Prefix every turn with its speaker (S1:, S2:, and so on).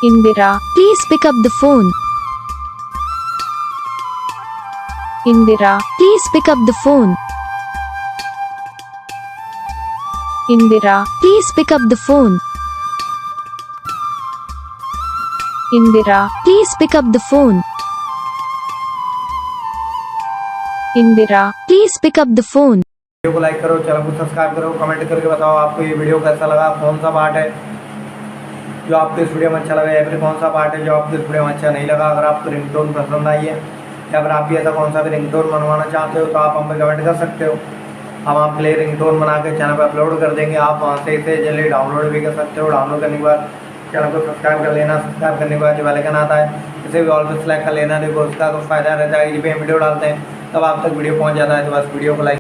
S1: Indira,
S2: Please pick up the phone.
S1: Indira,
S2: Please pick up the phone.
S1: Indira,
S2: Please pick up the phone.
S1: Indira,
S2: Please pick up the phone.
S1: Indira.
S2: Please pick up the phone.
S3: Video को like करो, channel को subscribe करो, comment करके बताओ आपको ये video कैसा लगा, कौन सा पार्ट है जो आपको इस वीडियो में अच्छा लगा या फिर कौन सा पार्ट है जो आपको इस वीडियो में अच्छा नहीं लगा। अगर आपको रिंगटोन पसंद आई है या फिर आप भी ऐसा कौन सा भी रिंगटोन बनवाना चाहते हो तो आप हमें कमेंट कर सकते हो। हम आपके लिए रिंगटोन बना के चैनल पर अपलोड कर देंगे। आप वहाँ से इसे जल्दी डाउनलोड भी कर सकते हो। डाउनलोड करने के बाद चैनल को सब्सक्राइब कर लेना। सब्सक्राइब करने के बाद जो बेल आइकन आता है इसे भी ऑल पे सेलेक्ट कर लेना। देखो उसका तो फ़ायदा रहता है कि जब हम वीडियो डालते हैं तब आप तक वीडियो पहुँच जाता है। तो बस वीडियो को लाइक